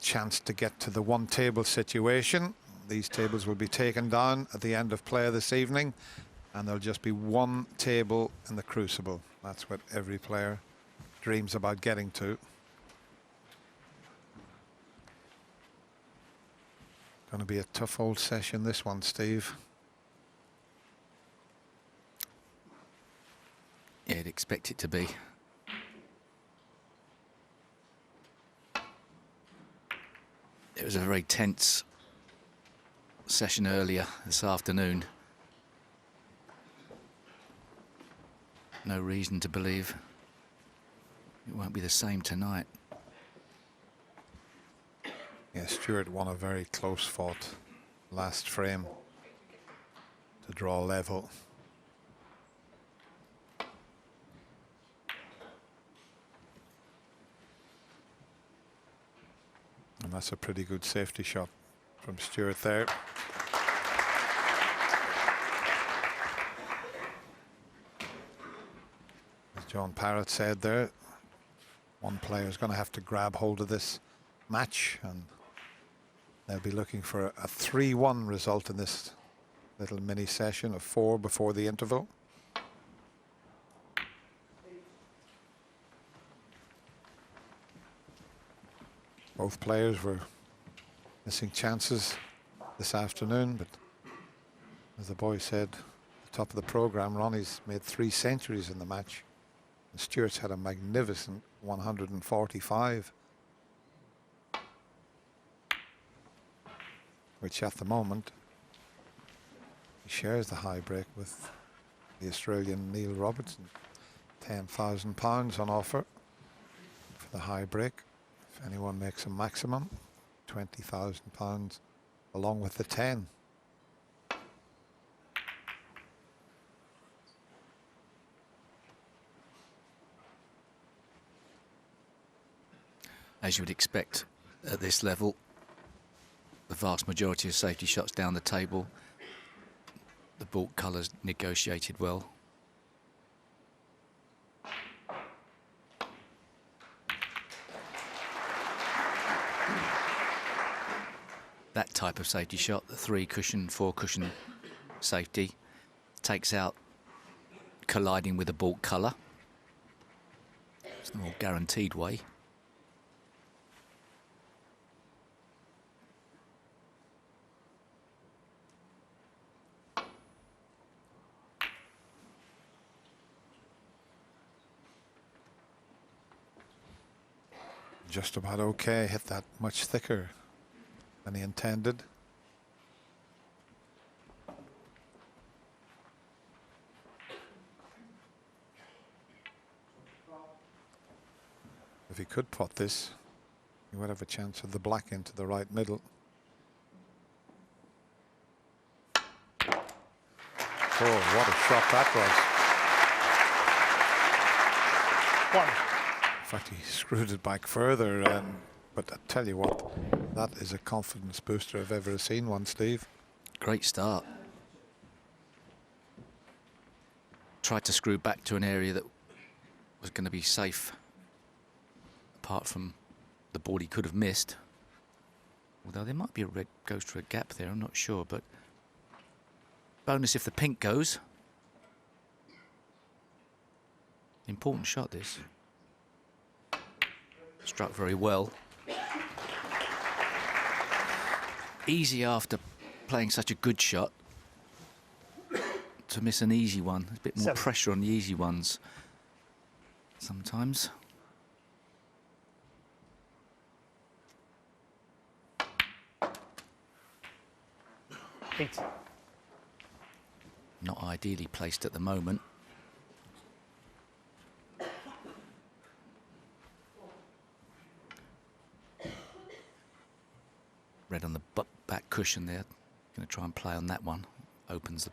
chance to get to the one table situation. These tables will be taken down at the end of play this evening, and there'll just be one table in the Crucible. That's what every player dreams about getting to. Going to be a tough old session, this one, Steve. Yeah, I'd expect it to be. It was a very tense session earlier this afternoon. No reason to believe it won't be the same tonight. Yeah, Stuart won a very close fought last frame to draw level. And that's a pretty good safety shot from Stuart there. As John Parrott said there, one player is going to have to grab hold of this match, and they'll be looking for a 3-1 result in this little mini session of 4 before the interval. Both players were missing chances this afternoon, but as the boy said at the top of the program, Ronnie's made 3 centuries in the match, and Stuart's had a magnificent 145, which at the moment he shares the high break with the Australian Neil Robertson. £10,000 on offer for the high break. If anyone makes a maximum, £20,000 along with the 10. As you would expect at this level, the vast majority of safety shots down the table, the baulk colours negotiated well. That type of safety shot, the 3 cushion, 4 cushion safety, takes out colliding with the baulk colour. It's the more guaranteed way. Just about okay, hit that much thicker than he intended. If he could pot this, he would have a chance of the black into the right middle. Oh, what a shot that was. 1. In fact, he screwed it back further, but I tell you what, that is a confidence booster I've ever seen one, Steve. Great start. Tried to screw back to an area that was going to be safe, apart from the board he could have missed. Although there might be a red goes through a gap there, I'm not sure, but bonus if the pink goes. Important shot, this. Struck very well. Easy after playing such a good shot to miss an easy one. There's a bit more 7. pressure on the easy ones sometimes. Eight. Not ideally placed at the moment. Red on the back cushion there. Going to try and play on that one. Opens the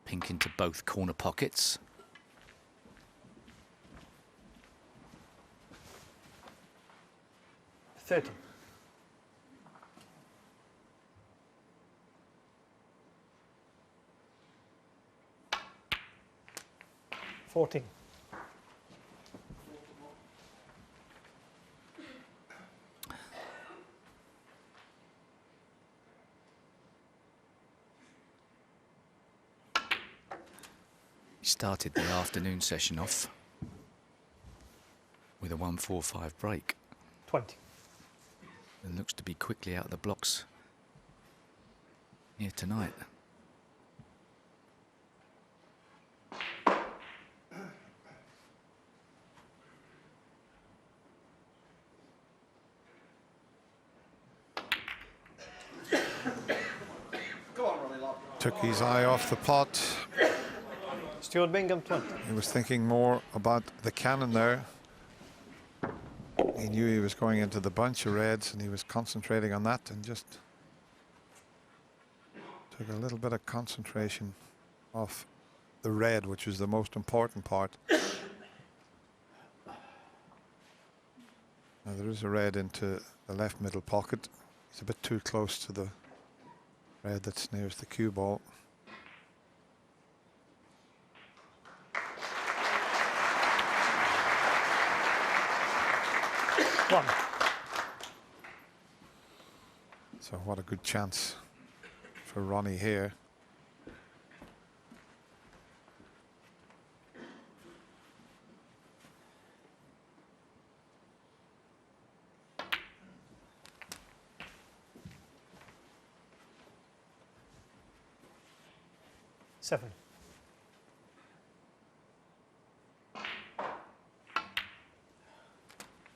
pink into both corner pockets. $30. 14. He started the afternoon session off with a 1-4-5 break 20. and looks to be quickly out of the blocks here tonight. Took his eye off the pot. Stuart Bingham, 20. He was thinking more about the cannon there. He knew he was going into the bunch of reds and he was concentrating on that and just took a little bit of concentration off the red, which was the most important part. Now there is a red into the left middle pocket. He's a bit too close to the red that's nearest the cue ball. One. So what a good chance for Ronnie here. Seven.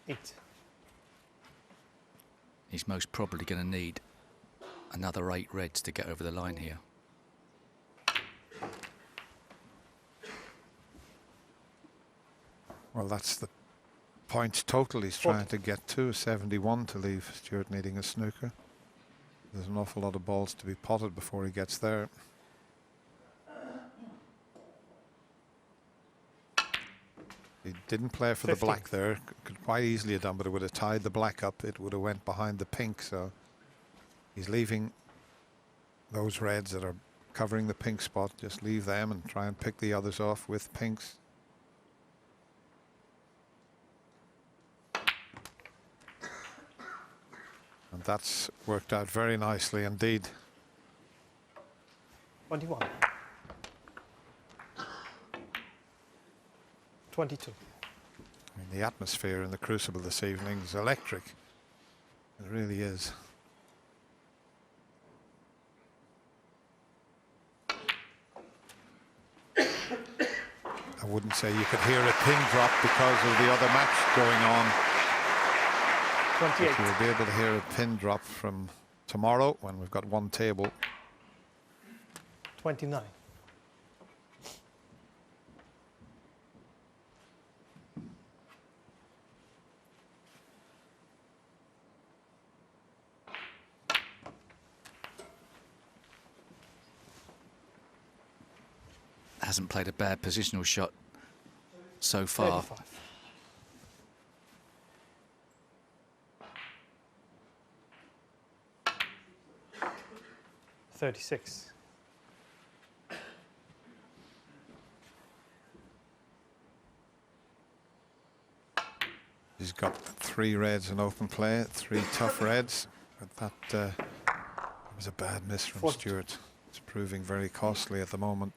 Eight. He's most probably going to need another 8 reds to get over the line here. Well, that's the points total he's trying to get to, 71 to leave Stuart needing a snooker. There's an awful lot of balls to be potted before he gets there. He didn't play for 50. the black there. Could quite easily have done, but it would have tied the black up. It would have went behind the pink. So he's leaving those reds that are covering the pink spot. Just leave them and try and pick the others off with pinks. And that's worked out very nicely indeed. 21. 22. I mean, the atmosphere in the Crucible this evening is electric. It really is. I wouldn't say you could hear a pin drop because of the other match going on. 28. But you will be able to hear a pin drop from tomorrow when we've got one table. 29. Hasn't played a bad positional shot so far. 35. 36. He's got 3 reds in open play, 3 tough reds. But that was a bad miss from 40. Stuart. It's proving very costly at the moment.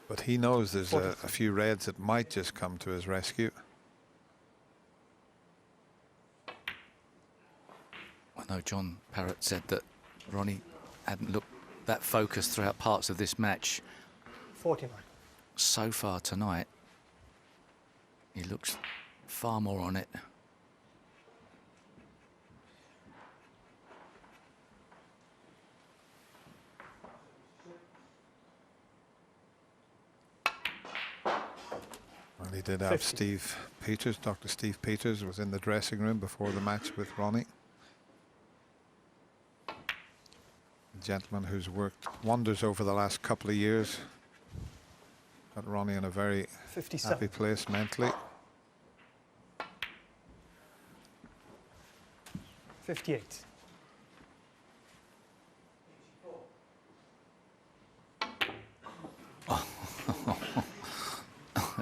But he knows there's a few reds that might just come to his rescue. I know John Parrott said that Ronnie hadn't looked that focused throughout parts of this match. 49. So far tonight, he looks far more on it. Well, he did have 50. Steve Peters. Dr. Steve Peters was in the dressing room before the match with Ronnie. A gentleman who's worked wonders over the last couple of years. Got Ronnie in a very 57. happy place mentally. 58.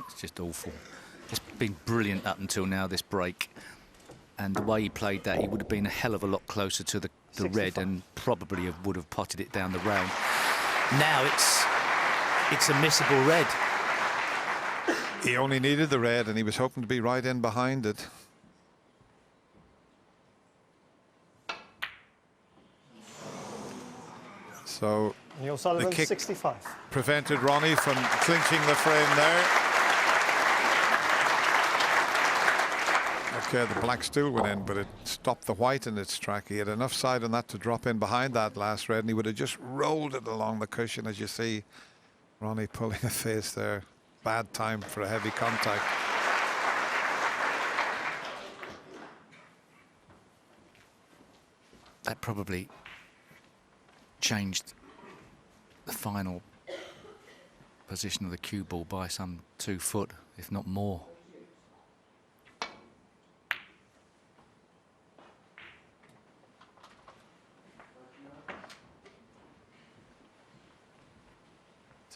It's just awful. It's been brilliant up until now, this break. And the way he played that, he would have been a hell of a lot closer to the red 65. and probably would have potted it down the rail. Now it's It's a missable red. He only needed the red, and he was hoping to be right in behind it. So Ronnie O'Sullivan, kick 65. prevented Ronnie from clinching the frame there. Okay, the black still went in, but it stopped the white in its track. He had enough side on that to drop in behind that last red, and he would have just rolled it along the cushion, as you see. Ronnie pulling a face there. Bad time for a heavy contact. That probably changed the final position of the cue ball by some 2 foot, if not more.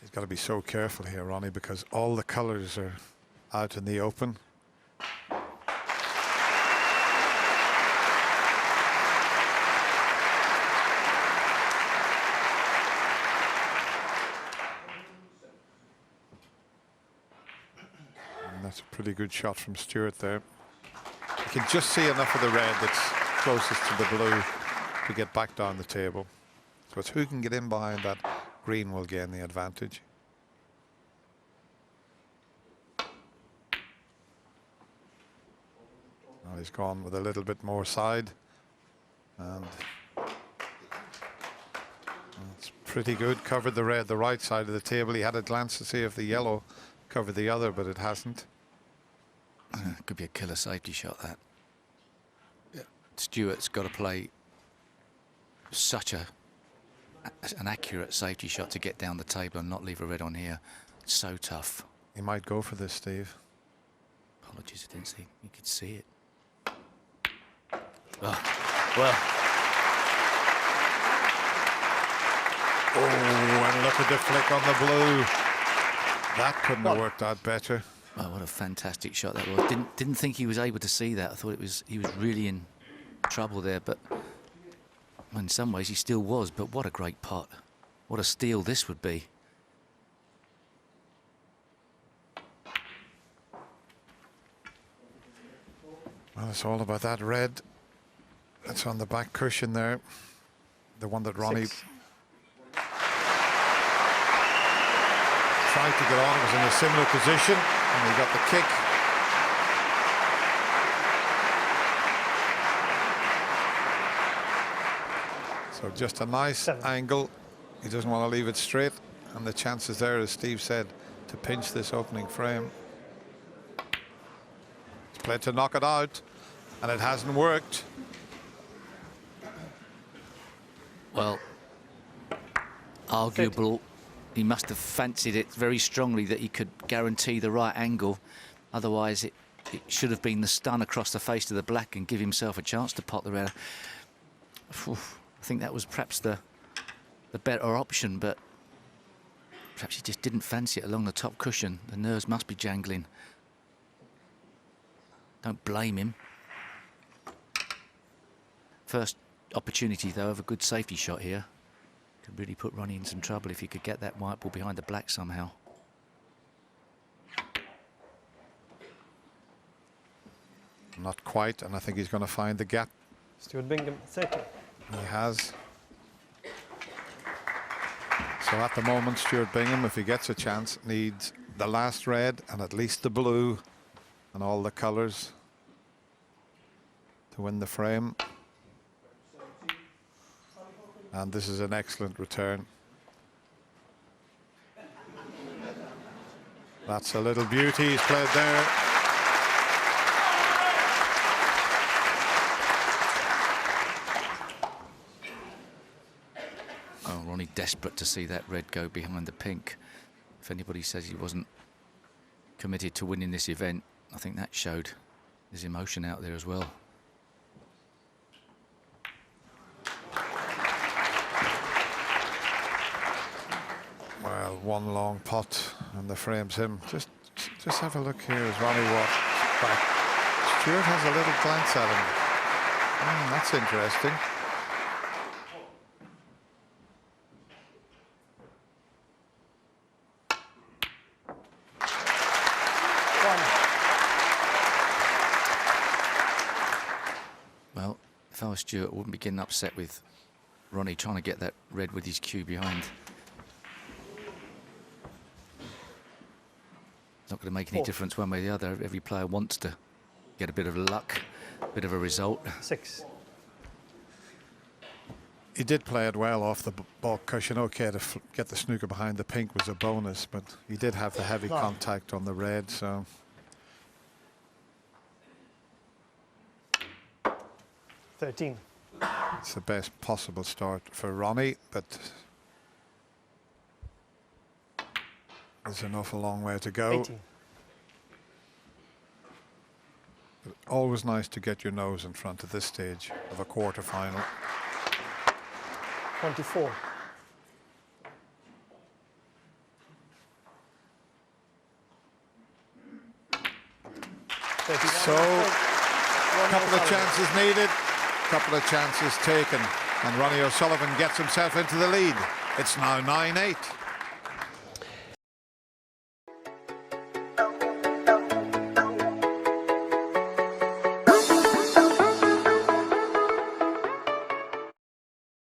He's got to be so careful here, Ronnie, because all the colours are out in the open. And that's a pretty good shot from Stuart there. You can just see enough of the red that's closest to the blue to get back down the table. So it's who can get in behind that green will gain the advantage. Now he's gone with a little bit more side, and it's pretty good. Covered the red, the right side of the table. He had a glance to see if the yellow covered the other, but it hasn't. Could be a killer safety shot, that. Yeah. Stuart's got to play such an accurate safety shot to get down the table and not leave a red on here. It's so tough. He might go for this, Steve. Apologies, I didn't see. You could see it. Oh, well. Oh, and look at the flick on the blue. That couldn't have worked out better. Oh, what a fantastic shot that was. Didn't think he was able to see that. I thought he was really in trouble there, but in some ways he still was. But what a great pot. What a steal this would be. Well, it's all about that red that's on the back cushion there. The one that Ronnie tried to get on. It was in a similar position, and he got the kick. So just a nice angle. He doesn't want to leave it straight, and the chances there, as Steve said, to pinch this opening frame. He's played to knock it out, and it hasn't worked. Well, arguable. He must have fancied it very strongly that he could guarantee the right angle. Otherwise, it should have been the stun across the face of the black and give himself a chance to pot the red. I think that was perhaps the better option, but perhaps he just didn't fancy it along the top cushion. The nerves must be jangling. Don't blame him. First opportunity, though, of a good safety shot here. Could really put Ronnie in some trouble if he could get that white ball behind the black somehow. Not quite, and I think he's going to find the gap. Stuart Bingham, 30. He has. So at the moment, Stuart Bingham, if he gets a chance, needs the last red and at least the blue and all the colours to win the frame. And this is an excellent return. That's a little beauty he's played there. Oh, Ronnie desperate to see that red go behind the pink. If anybody says he wasn't committed to winning this event, I think that showed his emotion out there as well. Well, one long pot and the frame's him. Just have a look here as Ronnie walks back. Stuart has a little glance at him. That's interesting. If I was Stuart, I wouldn't be getting upset with Ronnie trying to get that red with his cue behind. It's not going to make any 4. difference one way or the other. Every player wants to get a bit of luck, a bit of a result. 6. He did play it well off the ball cushion. Okay, to get the snooker behind the pink was a bonus, but he did have the heavy 9. contact on the red, so 13. it's the best possible start for Ronnie, but there's an awful long way to go. 18. But always nice to get your nose in front at this stage of a quarter-final. 24. So, a couple of chances needed, couple of chances taken, and Ronnie O'Sullivan gets himself into the lead. It's now 9-8.